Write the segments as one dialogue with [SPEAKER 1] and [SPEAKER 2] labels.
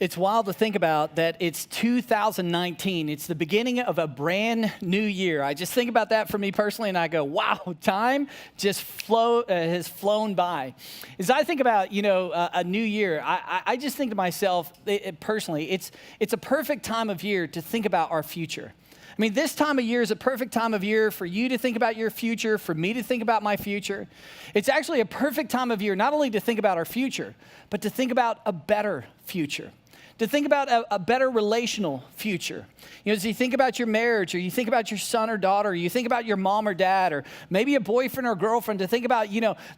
[SPEAKER 1] It's wild to think about that it's 2019. It's the beginning of a brand new year. I just think about that for me personally, and I go, wow, time just has flown by. As I think about, a new year, I just think to myself, personally, it's a perfect time of year to think about our future. I mean, this time of year is a perfect time of year for you to think about your future, for me to think about my future. It's actually a perfect time of year not only to think about our future, but to think about a better future. To think about a better relational future. As you think about your marriage, or you think about your son or daughter, or you think about your mom or dad, or maybe a boyfriend or girlfriend, to think about,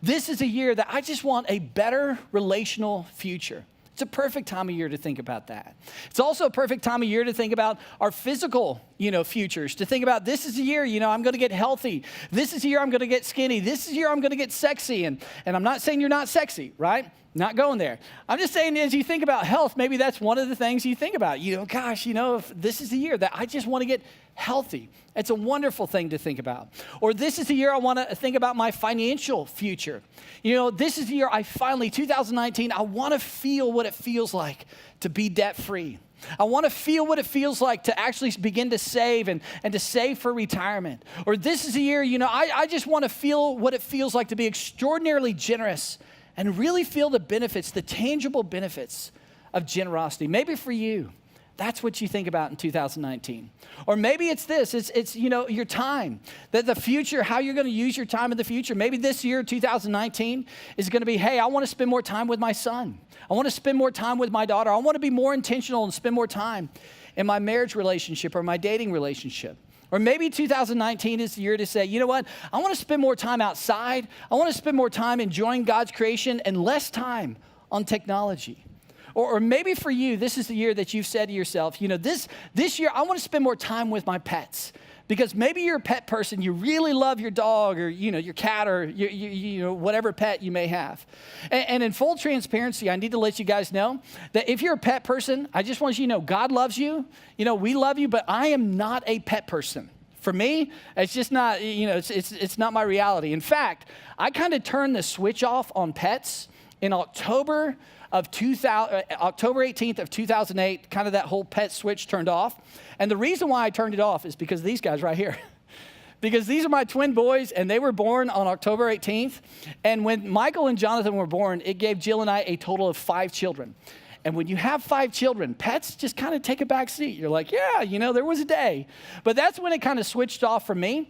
[SPEAKER 1] this is a year that I just want a better relational future. It's a perfect time of year to think about that. It's also a perfect time of year to think about our physical, futures. To think about, this is a year, I'm going to get healthy. This is a year I'm going to get skinny. This is a year I'm going to get sexy. And I'm not saying you're not sexy, right? Not going there. I'm just saying, as you think about health, maybe that's one of the things you think about. If this is the year that I just want to get healthy. It's a wonderful thing to think about. Or this is the year I want to think about my financial future. This is the year 2019, I want to feel what it feels like to be debt-free. I want to feel what it feels like to actually begin to save and to save for retirement. Or this is the year, I just want to feel what it feels like to be extraordinarily generous and really feel the benefits, the tangible benefits of generosity. Maybe for you, that's what you think about in 2019. Or maybe it's this, it's your time, that the future, how you're going to use your time in the future. Maybe this year, 2019, is going to be, hey, I want to spend more time with my son. I want to spend more time with my daughter. I want to be more intentional and spend more time in my marriage relationship or my dating relationship. Or maybe 2019 is the year to say, I want to spend more time outside. I want to spend more time enjoying God's creation and less time on technology. Or maybe for you, this is the year that you've said to yourself, this year I want to spend more time with my pets. Because maybe you're a pet person, you really love your dog or, your cat or, whatever pet you may have. And in full transparency, I need to let you guys know that if you're a pet person, I just want you to know God loves you. We love you, but I am not a pet person. For me, it's just not, it's not my reality. In fact, I kind of turned the switch off on pets in October 18th of 2008, kind of that whole pet switch turned off. And the reason why I turned it off is because of these guys right here. Because these are my twin boys, and they were born on October 18th. And when Michael and Jonathan were born, it gave Jill and I a total of 5 children. And when you have 5 children, pets just kind of take a back seat. You're like, yeah, there was a day. But that's when it kind of switched off for me.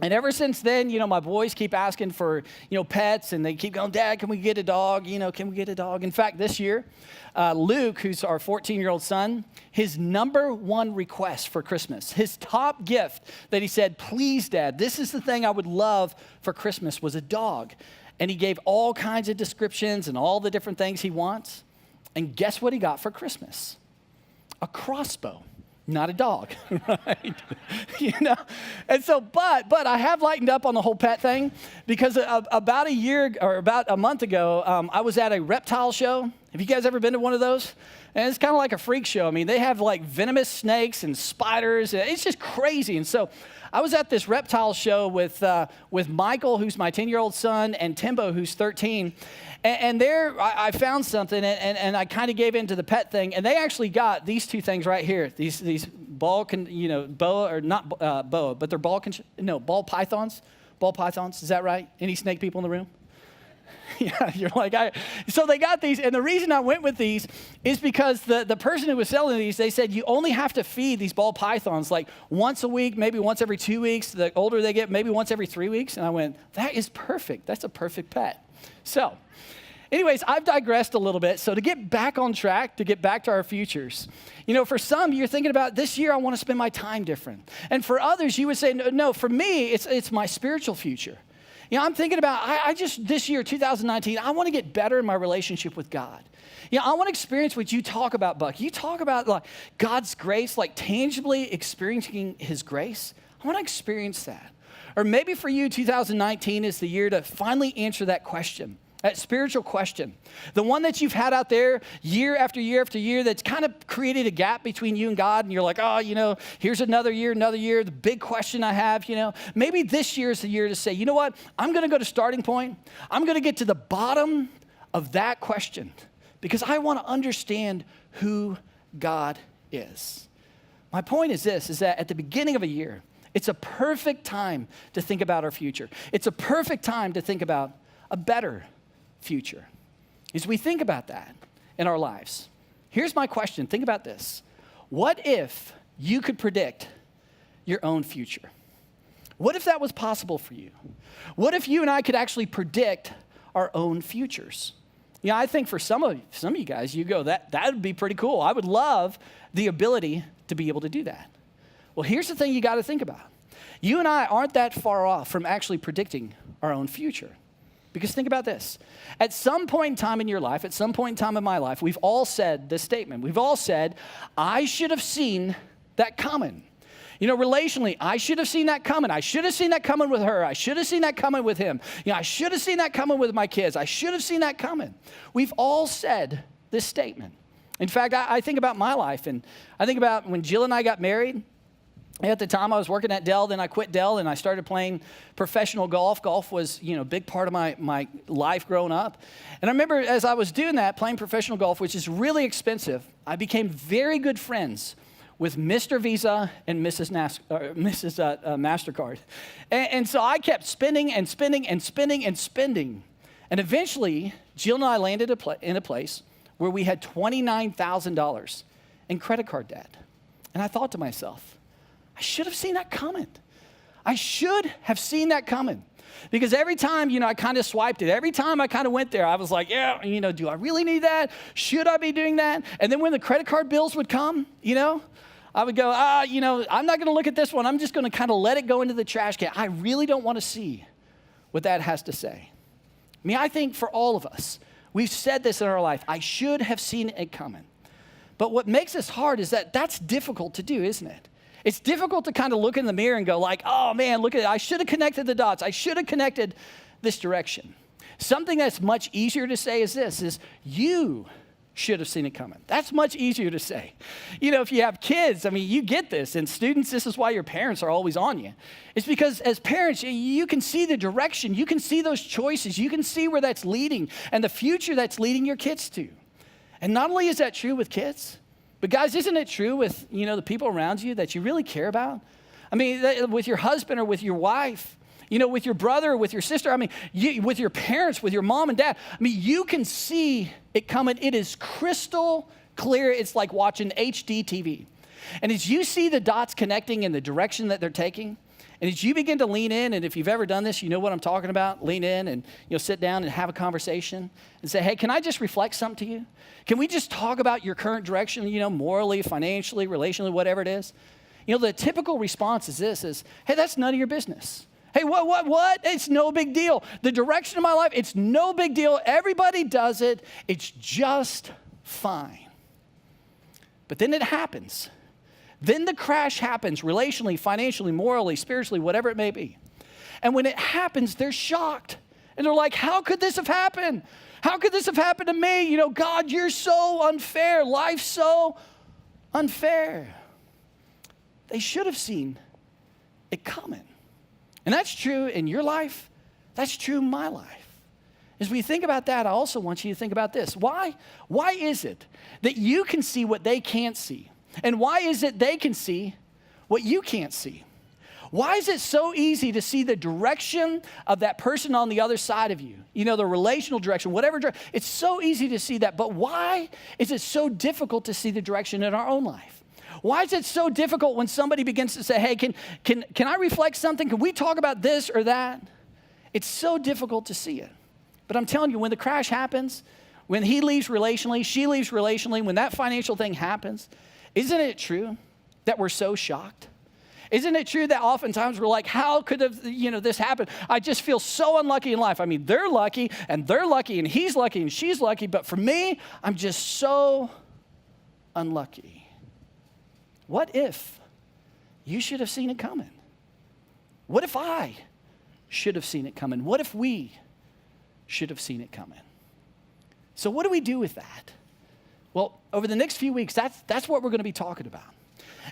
[SPEAKER 1] And ever since then, my boys keep asking for, pets, and they keep going, Dad, can we get a dog? Can we get a dog? In fact, this year, Luke, who's our 14-year-old son, his number one request for Christmas, his top gift that he said, please, Dad, this is the thing I would love for Christmas, was a dog. And he gave all kinds of descriptions and all the different things he wants. And guess what he got for Christmas? A crossbow. Not a dog, right? And so, but I have lightened up on the whole pet thing because about a month ago, I was at a reptile show. Have you guys ever been to one of those? And it's kind of like a freak show. I mean, they have like venomous snakes and spiders. It's just crazy. And so I was at this reptile show with Michael, who's my 10-year-old son, and Timbo, who's 13. And there I found something, and I kind of gave into the pet thing. And they actually got these 2 things right here. These boa, or not boa, but they're ball pythons. Ball pythons, is that right? Any snake people in the room? Yeah, you're like, so they got these, and the reason I went with these is because the person who was selling these, they said you only have to feed these ball pythons like once a week, maybe once every 2 weeks. The older they get, maybe once every 3 weeks. And I went, that is perfect. That's a perfect pet. So anyways, I've digressed a little bit. So to get back on track, to get back to our futures, for some, you're thinking about this year, I want to spend my time different. And for others, you would say, no, for me, it's my spiritual future. I'm thinking about, this year, 2019, I want to get better in my relationship with God. I want to experience what you talk about, Buck. You talk about like God's grace, like tangibly experiencing his grace. I want to experience that. Or maybe for you, 2019 is the year to finally answer that question. That spiritual question, the one that you've had out there year after year after year that's kind of created a gap between you and God, and you're like, here's another year, the big question I have, maybe this year is the year to say, you know what, I'm going to go to starting point. I'm going to get to the bottom of that question because I want to understand who God is. My point is this, is that at the beginning of a year, it's a perfect time to think about our future. It's a perfect time to think about a better future. As we think about that in our lives, here's my question. Think about this. What if you could predict your own future? What if that was possible for you? What if you and I could actually predict our own futures? Yeah, I think for some of you guys, you go, that would be pretty cool. I would love the ability to be able to do that. Well, here's the thing you got to think about. You and I aren't that far off from actually predicting our own future. Because think about this. At some point in time in your life, at some point in time in my life, we've all said this statement. We've all said, I should have seen that coming. You know, relationally, I should have seen that coming. I should have seen that coming with her. I should have seen that coming with him. You know, I should have seen that coming with my kids. I should have seen that coming. We've all said this statement. In fact, I think about my life, and I think about when Jill and I got married. At the time, I was working at Dell, then I quit Dell, and I started playing professional golf. Golf was, a big part of my life growing up. And I remember as I was doing that, playing professional golf, which is really expensive, I became very good friends with Mr. Visa and Mrs. MasterCard. And so I kept spending and spending and spending and spending. And eventually, Jill and I landed in a place where we had $29,000 in credit card debt. And I thought to myself, I should have seen that coming. I should have seen that coming. Because every time, I kind of swiped it. Every time I kind of went there, I was like, yeah, do I really need that? Should I be doing that? And then when the credit card bills would come, I would go, I'm not going to look at this one. I'm just going to kind of let it go into the trash can. I really don't want to see what that has to say. I think for all of us, we've said this in our life. I should have seen it coming. But what makes this hard is that that's difficult to do, isn't it? It's difficult to kind of look in the mirror and go like, oh man, look at it. I should have connected the dots. I should have connected this direction. Something that's much easier to say is this, is you should have seen it coming. That's much easier to say. If you have kids, you get this. And students, this is why your parents are always on you. It's because as parents, you can see the direction. You can see those choices. You can see where that's leading and the future that's leading your kids to. And not only is that true with kids, but guys, isn't it true with, the people around you that you really care about? With your husband or with your wife, with your brother or with your sister, with your parents, with your mom and dad. You can see it coming. It is crystal clear. It's like watching HD TV. And as you see the dots connecting in the direction that they're taking, and as you begin to lean in, and if you've ever done this, you know what I'm talking about, lean in and sit down and have a conversation and say, hey, can I just reflect something to you? Can we just talk about your current direction, morally, financially, relationally, whatever it is? The typical response is this, is, hey, that's none of your business. Hey, what? It's no big deal. The direction of my life, it's no big deal. Everybody does it. It's just fine. But then it happens. Then the crash happens relationally, financially, morally, spiritually, whatever it may be. And when it happens, they're shocked. And they're like, how could this have happened? How could this have happened to me? God, you're so unfair. Life's so unfair. They should have seen it coming. And that's true in your life. That's true in my life. As we think about that, I also want you to think about this. Why is it that you can see what they can't see? And why is it they can see what you can't see? Why is it so easy to see the direction of that person on the other side of you? The relational direction, whatever direction. It's so easy to see that. But why is it so difficult to see the direction in our own life? Why is it so difficult when somebody begins to say, hey, can I reflect something? Can we talk about this or that? It's so difficult to see it. But I'm telling you, when the crash happens, when he leaves relationally, she leaves relationally, when that financial thing happens, isn't it true that we're so shocked? Isn't it true that oftentimes we're like, how could this happen? I just feel so unlucky in life. They're lucky, and he's lucky, and she's lucky, but for me, I'm just so unlucky. What if you should have seen it coming? What if I should have seen it coming? What if we should have seen it coming? So what do we do with that? Well, over the next few weeks, that's what we're going to be talking about.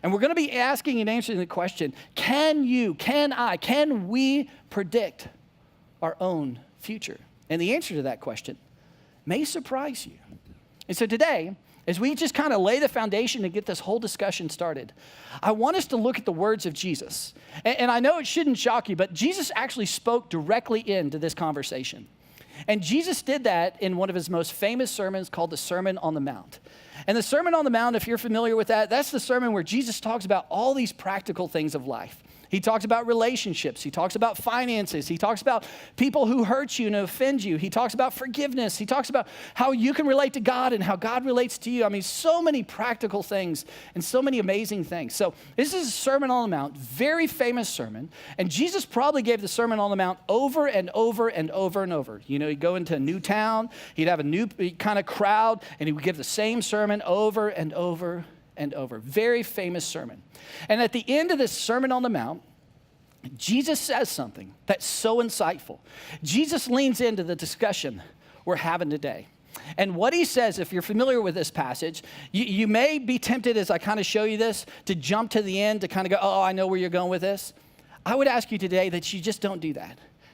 [SPEAKER 1] And we're going to be asking and answering the question, can we predict our own future? And the answer to that question may surprise you. And so today, as we just kind of lay the foundation to get this whole discussion started, I want us to look at the words of Jesus. And I know it shouldn't shock you, but Jesus actually spoke directly into this conversation. And Jesus did that in one of his most famous sermons called the Sermon on the Mount. And the Sermon on the Mount, if you're familiar with that, that's the sermon where Jesus talks about all these practical things of life. He talks about relationships. He talks about finances. He talks about people who hurt you and offend you. He talks about forgiveness. He talks about how you can relate to God and how God relates to you. I mean, so many practical things and so many amazing things. So this is a Sermon on the Mount, very famous sermon. And Jesus probably gave the Sermon on the Mount over and over and over and over. You know, he'd go into a new town. He'd have a new kind of crowd, and he would give the same sermon over and over and over. Very famous sermon. And at the end of this Sermon on the Mount, Jesus says something that's so insightful. Jesus leans into the discussion we're having today. And what he says, if you're familiar with this passage, you may be tempted as I kind of show you this to jump to the end to kind of go, oh, I know where you're going with this. I would ask you today that you just don't do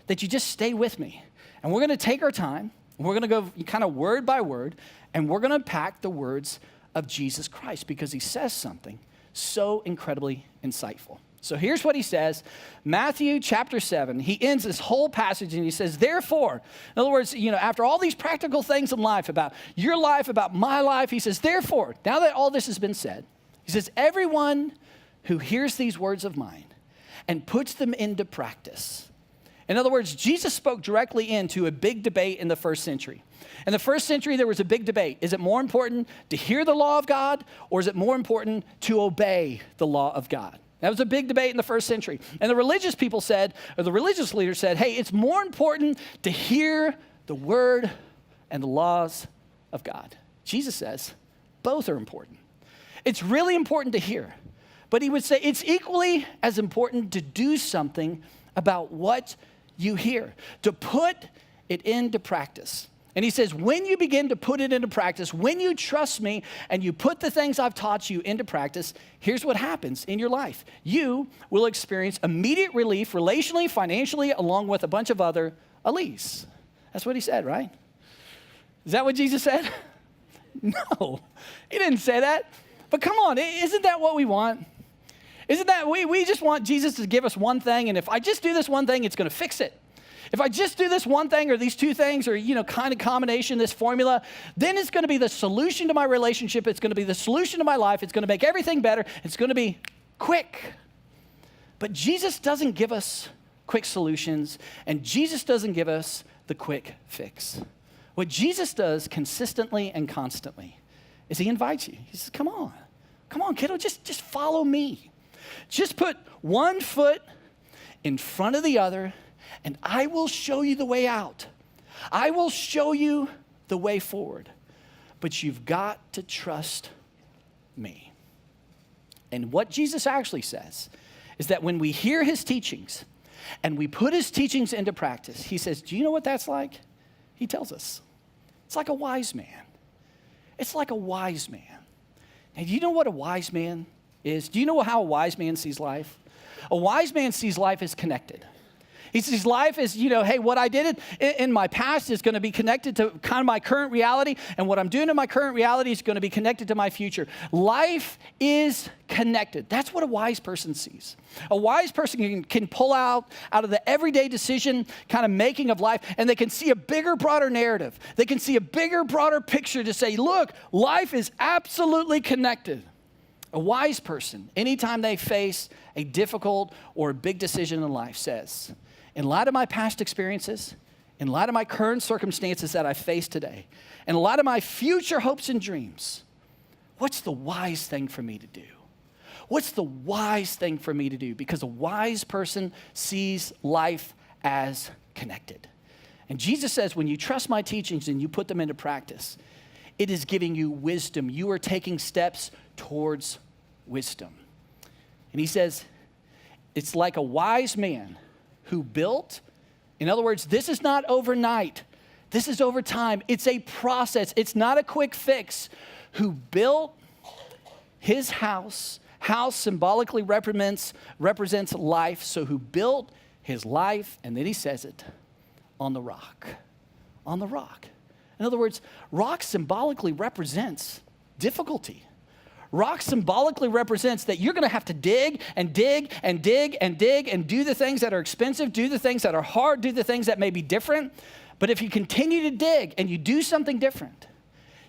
[SPEAKER 1] that you just stay with me. And we're going to take our time. We're going to go kind of word by word, and we're going to unpack the words of Jesus Christ because he says something so incredibly insightful. So here's what he says, Matthew chapter 7. He ends this whole passage and he says, therefore, in other words, you know, after all these practical things in life, about your life, about my life, he says, therefore, now that all this has been said, he says, everyone who hears these words of mine and puts them into practice. In other words, Jesus spoke directly into a big debate in the first century. In the first century, there was a big debate. Is it more important to hear the law of God, or is it more important to obey the law of God? That was a big debate in the first century. And the religious people said, or the religious leaders said, hey, it's more important to hear the word and the laws of God. Jesus says both are important. It's really important to hear. But he would say it's equally as important to do something about what you hear, to put it into practice. And he says, when you begin to put it into practice, when you trust me and you put the things I've taught you into practice, here's what happens in your life. You will experience immediate relief relationally, financially, along with a bunch of other alleys. That's what he said, right? Is that what Jesus said? No, he didn't say that. But come on, isn't that what we want? Isn't that, we just want Jesus to give us one thing, and if I just do this one thing, it's going to fix it. If I just do this one thing or these two things or, you know, kind of combination, this formula, then it's going to be the solution to my relationship. It's going to be the solution to my life. It's going to make everything better. It's going to be quick. But Jesus doesn't give us quick solutions, and Jesus doesn't give us the quick fix. What Jesus does consistently and constantly is he invites you. He says, come on, kiddo, just follow me. Just put one foot in front of the other, and I will show you the way out. I will show you the way forward. But you've got to trust me. And what Jesus actually says is that when we hear his teachings and we put his teachings into practice, he says, do you know what that's like? He tells us. It's like a wise man. It's like a wise man. And do you know what a wise man is? Do you know how a wise man sees life? A wise man sees life as connected. He sees life as, you know, hey, what I did in my past is going to be connected to kind of my current reality, and what I'm doing in my current reality is going to be connected to my future. Life is connected. That's what a wise person sees. A wise person can pull out of the everyday decision kind of making of life, and they can see a bigger, broader narrative. They can see a bigger, broader picture to say, look, life is absolutely connected. A wise person, anytime they face a difficult or a big decision in life, says, in light of my past experiences, in light of my current circumstances that I face today, and a lot of my future hopes and dreams, what's the wise thing for me to do? What's the wise thing for me to do? Because a wise person sees life as connected. And Jesus says, when you trust my teachings and you put them into practice, it is giving you wisdom. You are taking steps towards wisdom. And he says, it's like a wise man who built. In other words, this is not overnight. This is over time. It's a process. It's not a quick fix. Who built his house. House symbolically represents life. So who built his life, and then he says it, on the rock. On the rock. In other words, rock symbolically represents difficulty. Rock symbolically represents that you're going to have to dig and dig and dig and dig and do the things that are expensive, do the things that are hard, do the things that may be different. But if you continue to dig and you do something different,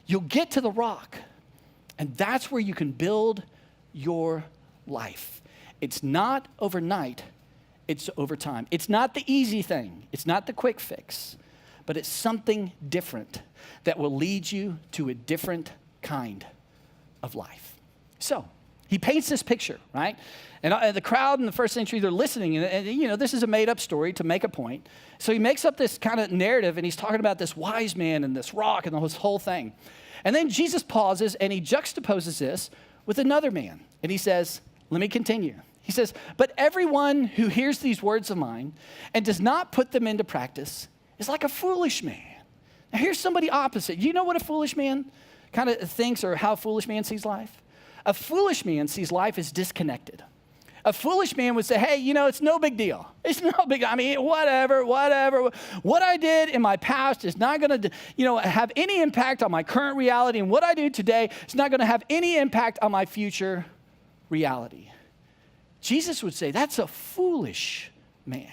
[SPEAKER 1] you'll get to the rock. And that's where you can build your life. It's not overnight, it's over time. It's not the easy thing, it's not the quick fix, but it's something different that will lead you to a different kind of life. So he paints this picture, right? And the crowd in the first century, they're listening. And this is a made-up story to make a point. So he makes up this kind of narrative, and he's talking about this wise man and this rock and this whole thing. And then Jesus pauses, and he juxtaposes this with another man. And he says, let me continue. He says, but everyone who hears these words of mine and does not put them into practice is like a foolish man. Now here's somebody opposite. You know what a foolish man kind of thinks, or how a foolish man sees life? A foolish man sees life as disconnected. A foolish man would say, hey, it's no big deal. It's no big, whatever. What I did in my past is not going to, have any impact on my current reality. And what I do today is not going to have any impact on my future reality. Jesus would say, that's a foolish man.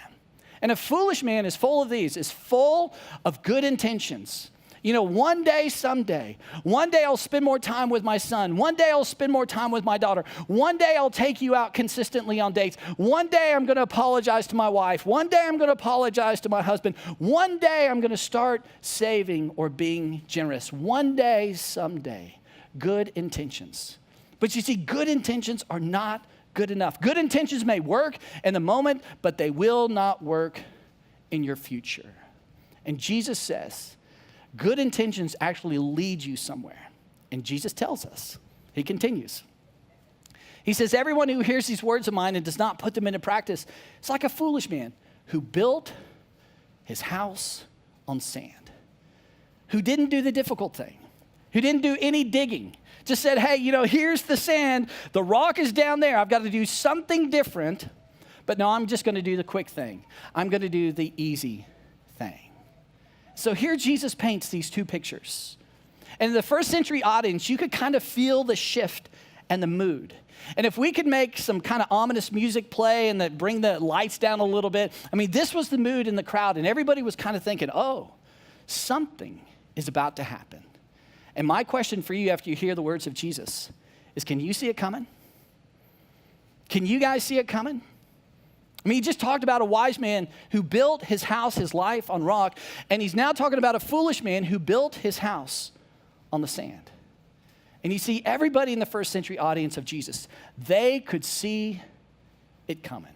[SPEAKER 1] And a foolish man is full of these, is full of good intentions. One day, someday, one day I'll spend more time with my son. One day I'll spend more time with my daughter. One day I'll take you out consistently on dates. One day I'm going to apologize to my wife. One day I'm going to apologize to my husband. One day I'm going to start saving or being generous. One day, someday, good intentions. But you see, good intentions are not good enough. Good intentions may work in the moment, but they will not work in your future. And Jesus says, good intentions actually lead you somewhere. And Jesus tells us. He continues. He says, everyone who hears these words of mine and does not put them into practice is like a foolish man who built his house on sand, who didn't do the difficult thing, who didn't do any digging, just said, hey, here's the sand. The rock is down there. I've got to do something different. But no, I'm just going to do the quick thing. I'm going to do the easy thing. So here Jesus paints these two pictures. And in the first century audience, you could kind of feel the shift and the mood. And if we could make some kind of ominous music play and bring the lights down a little bit, this was the mood in the crowd. And everybody was kind of thinking, oh, something is about to happen. And my question for you after you hear the words of Jesus is, can you see it coming? Can you guys see it coming? He just talked about a wise man who built his house, his life on rock, and he's now talking about a foolish man who built his house on the sand. And you see, everybody in the first century audience of Jesus, they could see it coming.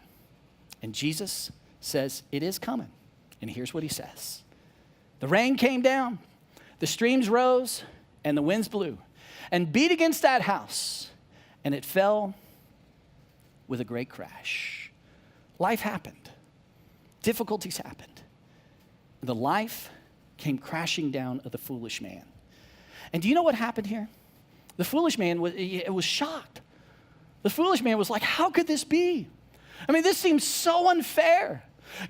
[SPEAKER 1] And Jesus says, it is coming. And here's what he says. The rain came down, the streams rose, and the winds blew, and beat against that house, and it fell with a great crash. Life happened. Difficulties happened. The life came crashing down of the foolish man. And do you know what happened here? The foolish man was shocked. The foolish man was like, how could this be? This seems so unfair.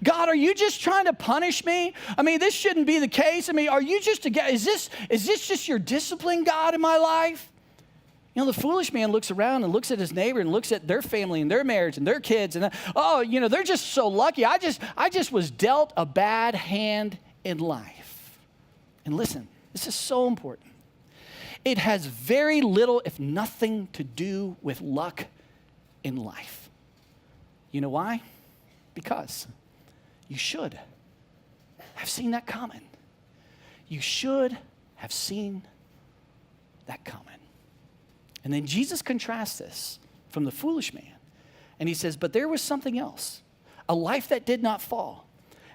[SPEAKER 1] God, are you just trying to punish me? This shouldn't be the case. Are you just, is this just your discipline, God, in my life? The foolish man looks around and looks at his neighbor and looks at their family and their marriage and their kids. And, they're just so lucky. I just was dealt a bad hand in life. And listen, this is so important. It has very little, if nothing, to do with luck in life. You know why? Because you should have seen that coming. You should have seen that coming. And then Jesus contrasts this from the foolish man. And he says, but there was something else, a life that did not fall.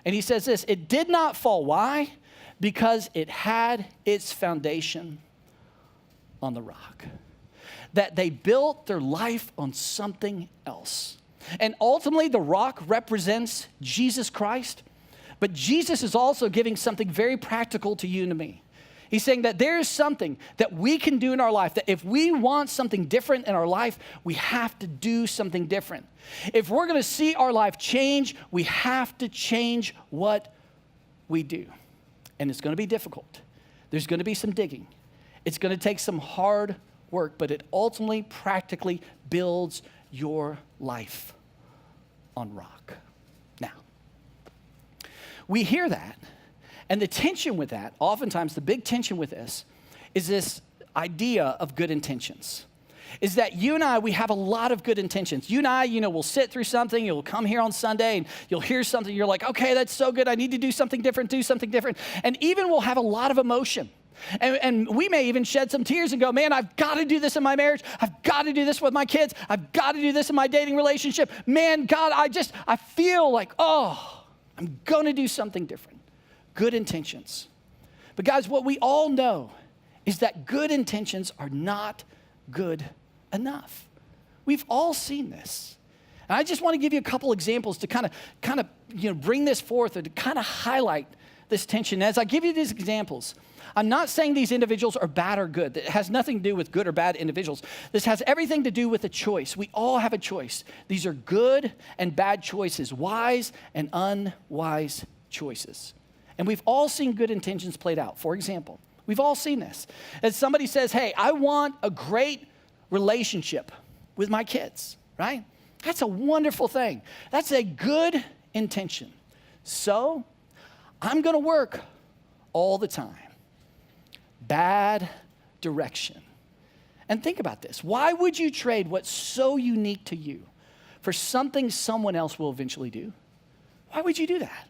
[SPEAKER 1] And he says this, it did not fall. Why? Because it had its foundation on the rock. That they built their life on something else. And ultimately, the rock represents Jesus Christ. But Jesus is also giving something very practical to you and to me. He's saying that there is something that we can do in our life, that if we want something different in our life, we have to do something different. If we're going to see our life change, we have to change what we do. And it's going to be difficult. There's going to be some digging. It's going to take some hard work, but it ultimately, practically builds your life on rock. Now, we hear that, and the tension with that, oftentimes the big tension with this, is this idea of good intentions. Is that you and I, we have a lot of good intentions. You and I, we'll sit through something, you'll come here on Sunday and you'll hear something, you're like, okay, that's so good, I need to do something different. And even we'll have a lot of emotion. And we may even shed some tears and go, man, I've got to do this in my marriage. I've got to do this with my kids. I've got to do this in my dating relationship. Man, God, I feel like, I'm going to do something different. Good intentions. But guys, what we all know is that good intentions are not good enough. We've all seen this. And I just want to give you a couple examples to kind of bring this forth or to kind of highlight this tension. As I give you these examples, I'm not saying these individuals are bad or good. It has nothing to do with good or bad individuals. This has everything to do with a choice. We all have a choice. These are good and bad choices, wise and unwise choices. And we've all seen good intentions played out. For example, we've all seen this. As somebody says, hey, I want a great relationship with my kids, right? That's a wonderful thing. That's a good intention. So I'm going to work all the time. Bad direction. And think about this. Why would you trade what's so unique to you for something someone else will eventually do? Why would you do that?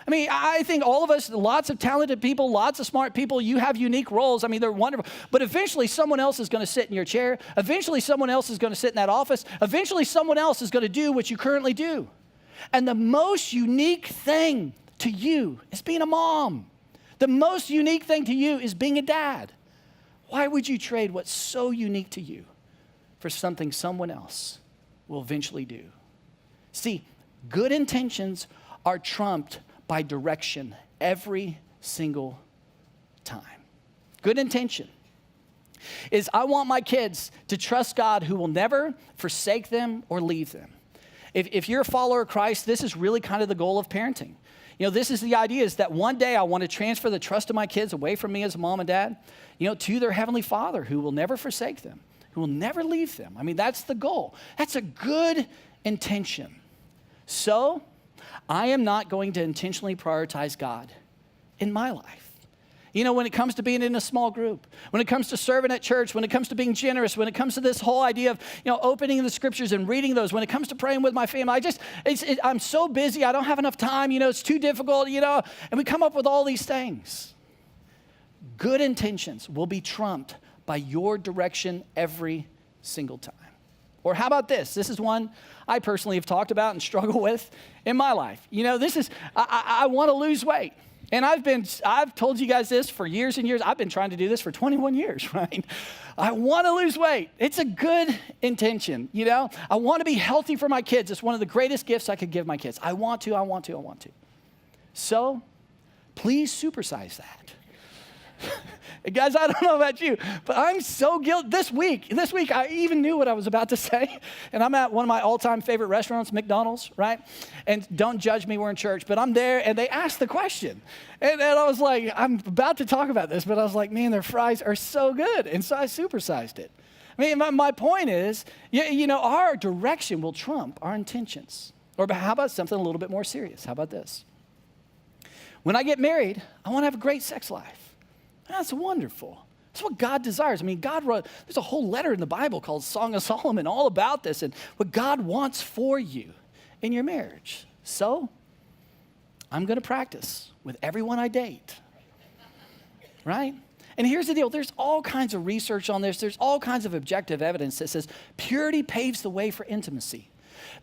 [SPEAKER 1] I mean, I think all of us, lots of talented people, lots of smart people, you have unique roles. I mean, they're wonderful. But eventually someone else is going to sit in your chair. Eventually someone else is going to sit in that office. Eventually someone else is going to do what you currently do. And the most unique thing to you is being a mom. The most unique thing to you is being a dad. Why would you trade what's so unique to you for something someone else will eventually do? See, good intentions are trumped by direction every single time. Good intention is I want my kids to trust God who will never forsake them or leave them. If you're a follower of Christ, this is really kind of the goal of parenting. This is the idea is that one day I want to transfer the trust of my kids away from me as a mom and dad, to their Heavenly Father who will never forsake them, who will never leave them. I mean, that's the goal. That's a good intention. So I am not going to intentionally prioritize God in my life. When it comes to being in a small group, when it comes to serving at church, when it comes to being generous, when it comes to this whole idea of, opening the scriptures and reading those, when it comes to praying with my family, I'm so busy, I don't have enough time, it's too difficult, and we come up with all these things. Good intentions will be trumped by your direction every single time. Or how about this? This is one I personally have talked about and struggle with in my life. I want to lose weight. And I've told you guys this for years and years. I've been trying to do this for 21 years, right? I want to lose weight. It's a good intention, I want to be healthy for my kids. It's one of the greatest gifts I could give my kids. I want to. So, please supersize that. Guys, I don't know about you, but I'm so guilty. This week, I even knew what I was about to say. And I'm at one of my all-time favorite restaurants, McDonald's, right? And don't judge me, we're in church, but I'm there, and they asked the question. And I was like, I'm about to talk about this, but I was like, man, their fries are so good. And so I supersized it. I mean, my point is, our direction will trump our intentions. Or how about something a little bit more serious? How about this? When I get married, I want to have a great sex life. That's wonderful. That's what God desires. I mean, God wrote, there's a whole letter in the Bible called Song of Solomon all about this and what God wants for you in your marriage. So, I'm going to practice with everyone I date, right? And here's the deal. There's all kinds of research on this. There's all kinds of objective evidence that says purity paves the way for intimacy.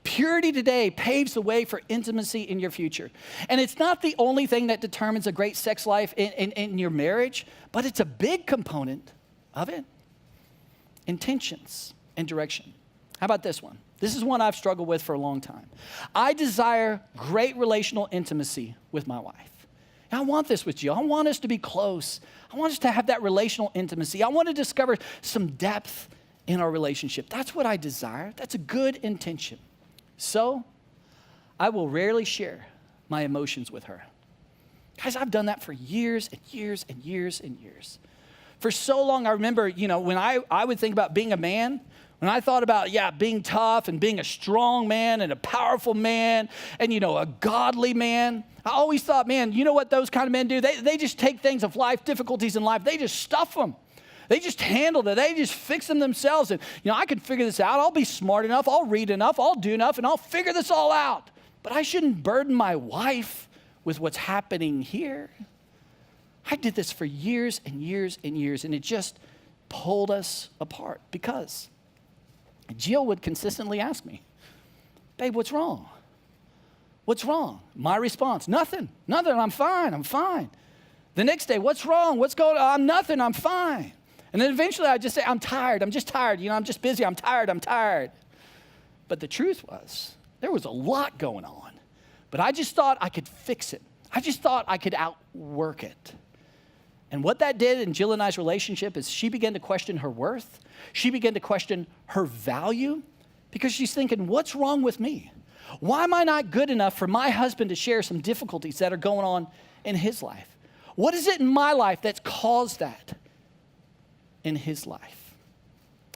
[SPEAKER 1] Purity today paves the way for intimacy in your future. And it's not the only thing that determines a great sex life in your marriage, but it's a big component of it. Intentions and direction. How about this one? This is one I've struggled with for a long time. I desire great relational intimacy with my wife. And I want this with you. I want us to be close. I want us to have that relational intimacy. I want to discover some depth in our relationship. That's what I desire. That's a good intention. So, I will rarely share my emotions with her. Guys, I've done that for years and years and years and years. For so long, I remember, when I would think about being a man, when I thought about, being tough and being a strong man and a powerful man and, a godly man, I always thought, man, you know what those kind of men do? They just take things of life, difficulties in life, they just stuff them. They just handle it. They just fix them themselves. And, I can figure this out. I'll be smart enough. I'll read enough. I'll do enough, and I'll figure this all out. But I shouldn't burden my wife with what's happening here. I did this for years and years and years, and it just pulled us apart because Jill would consistently ask me, babe, what's wrong? What's wrong? My response, nothing, I'm fine. The next day, what's wrong? What's going on? I'm nothing, I'm fine. And then eventually I'd just say, I'm just tired. I'm just busy, I'm tired. But the truth was, there was a lot going on. But I just thought I could fix it. I just thought I could outwork it. And what that did in Jill and I's relationship is she began to question her worth. She began to question her value because she's thinking, what's wrong with me? Why am I not good enough for my husband to share some difficulties that are going on in his life? What is it in my life that's caused that in his life?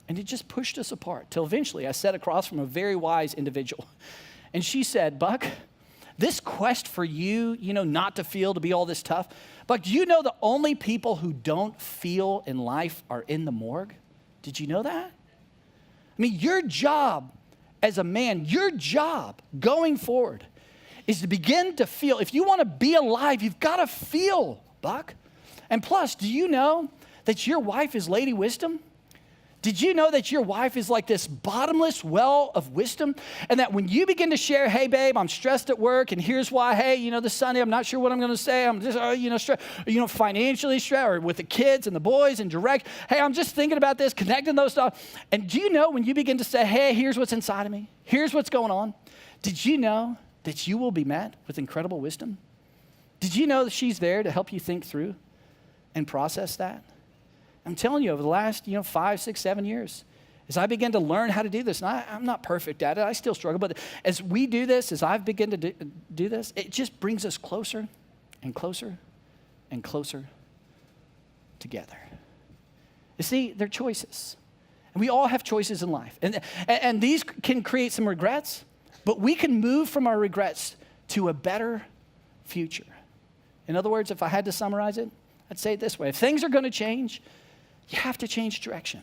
[SPEAKER 1] And it just pushed us apart till eventually I sat across from a very wise individual. And she said, Buck, this quest for you, not to feel, to be all this tough, Buck, do you know the only people who don't feel in life are in the morgue? Did you know that? I mean, your job as a man, your job going forward is to begin to feel. If you want to be alive, you've got to feel, Buck. And plus, do you know that your wife is Lady Wisdom? Did you know that your wife is like this bottomless well of wisdom? And that when you begin to share, hey, babe, I'm stressed at work, and here's why, hey, this Sunday, I'm not sure what I'm going to say. I'm just, stressed, financially stressed, or with the kids and the boys and direct. Hey, I'm just thinking about this, connecting those dots. And do you know when you begin to say, hey, here's what's inside of me. Here's what's going on. Did you know that you will be met with incredible wisdom? Did you know that she's there to help you think through and process that? I'm telling you, over the last, 5, 6, 7 years, as I began to learn how to do this, and I'm not perfect at it, I still struggle, but as we do this, as I've begun to do this, it just brings us closer and closer and closer together. You see, they're choices. And we all have choices in life. And these can create some regrets, but we can move from our regrets to a better future. In other words, if I had to summarize it, I'd say it this way. If things are going to change, you have to change direction.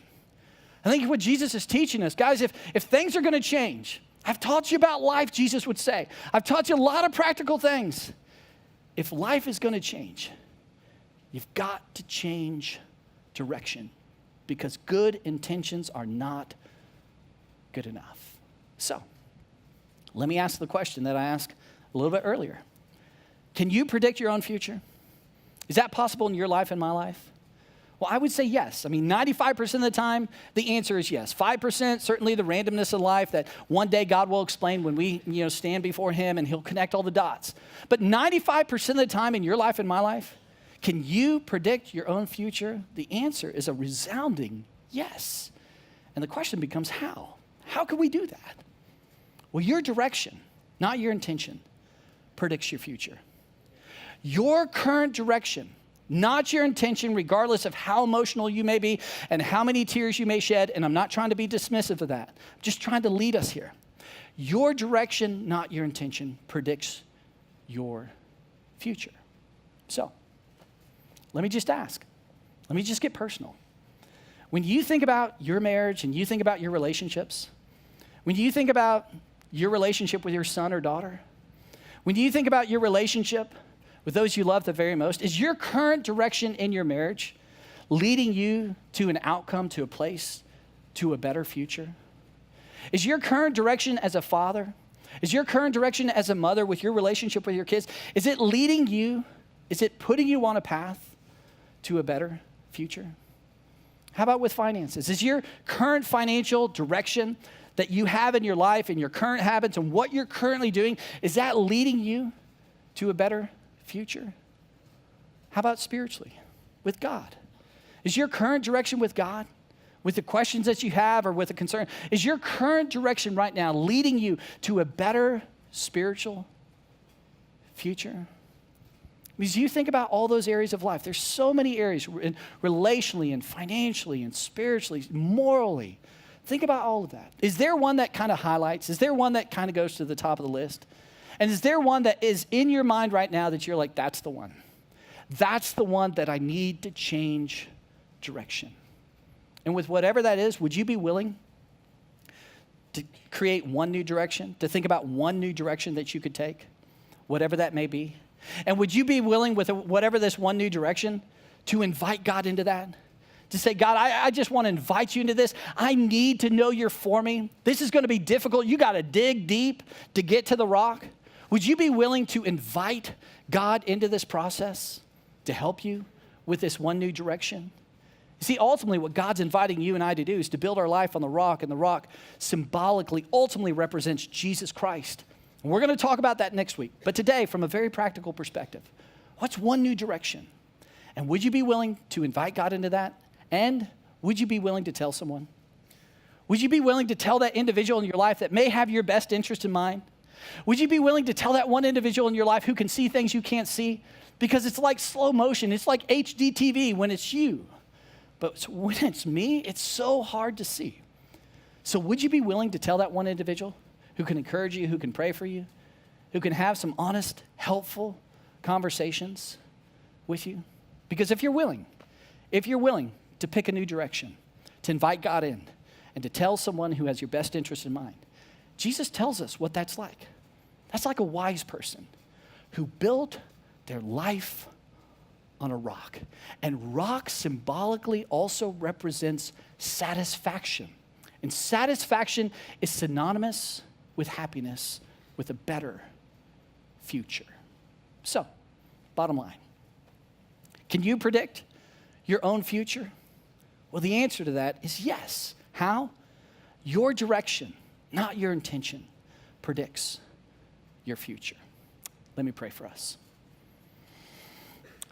[SPEAKER 1] I think what Jesus is teaching us, guys, if things are going to change, I've taught you about life, Jesus would say. I've taught you a lot of practical things. If life is going to change, you've got to change direction because good intentions are not good enough. So, let me ask the question that I asked a little bit earlier. Can you predict your own future? Is that possible in your life and my life? Well, I would say yes. I mean, 95% of the time, the answer is yes. 5%, certainly the randomness of life that one day God will explain when we, stand before him and he'll connect all the dots. But 95% of the time in your life and my life, can you predict your own future? The answer is a resounding yes. And the question becomes how? How can we do that? Well, your direction, not your intention, predicts your future. Your current direction, not your intention, regardless of how emotional you may be and how many tears you may shed, and I'm not trying to be dismissive of that. I'm just trying to lead us here. Your direction, not your intention, predicts your future. So, let me just ask. Let me just get personal. When you think about your marriage and you think about your relationships, when you think about your relationship with your son or daughter, when you think about your relationship with those you love the very most, is your current direction in your marriage leading you to an outcome, to a place, to a better future? Is your current direction as a father, is your current direction as a mother with your relationship with your kids, is it leading you, is it putting you on a path to a better future? How about with finances? Is your current financial direction that you have in your life and your current habits and what you're currently doing, is that leading you to a better future? How about spiritually, with God? Is your current direction with God, with the questions that you have or with the concern, is your current direction right now leading you to a better spiritual future? Because you think about all those areas of life. There's so many areas, relationally and financially and spiritually, morally. Think about all of that. Is there one that kind of highlights? Is there one that kind of goes to the top of the list? And is there one that is in your mind right now that you're like, that's the one? That's the one that I need to change direction. And with whatever that is, would you be willing to create one new direction, to think about one new direction that you could take, whatever that may be? And would you be willing with whatever this one new direction to invite God into that? To say, God, I just want to invite you into this. I need to know you're for me. This is going to be difficult. You got to dig deep to get to the rock. Would you be willing to invite God into this process to help you with this one new direction? You see, ultimately, what God's inviting you and I to do is to build our life on the rock, and the rock symbolically, ultimately represents Jesus Christ. And we're going to talk about that next week. But today, from a very practical perspective, what's one new direction? And would you be willing to invite God into that? And would you be willing to tell someone? Would you be willing to tell that individual in your life that may have your best interest in mind? Would you be willing to tell that one individual in your life who can see things you can't see? Because it's like slow motion. It's like HD TV when it's you. But when it's me, it's so hard to see. So would you be willing to tell that one individual who can encourage you, who can pray for you, who can have some honest, helpful conversations with you? Because if you're willing to pick a new direction, to invite God in, and to tell someone who has your best interest in mind, Jesus tells us what that's like. That's like a wise person who built their life on a rock. And rock symbolically also represents satisfaction. And satisfaction is synonymous with happiness, with a better future. So, bottom line, can you predict your own future? Well, the answer to that is yes. How? Your direction, not your intention, predicts your future. Let me pray for us.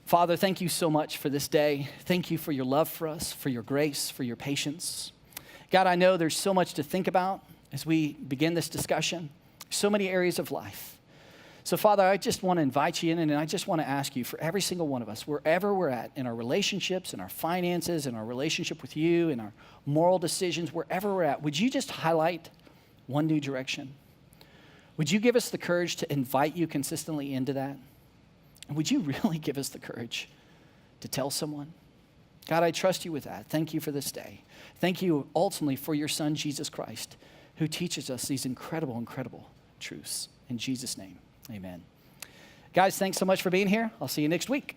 [SPEAKER 1] Father, thank you so much for this day. Thank you for your love for us, for your grace, for your patience. God, I know there's so much to think about as we begin this discussion, so many areas of life. So, Father, I just want to invite you in, and I just want to ask you for every single one of us, wherever we're at, in our relationships, in our finances, in our relationship with you, in our moral decisions, wherever we're at, would you just highlight one new direction? Would you give us the courage to invite you consistently into that? And would you really give us the courage to tell someone? God, I trust you with that. Thank you for this day. Thank you ultimately for your son, Jesus Christ, who teaches us these incredible, incredible truths. In Jesus' name, amen. Guys, thanks so much for being here. I'll see you next week.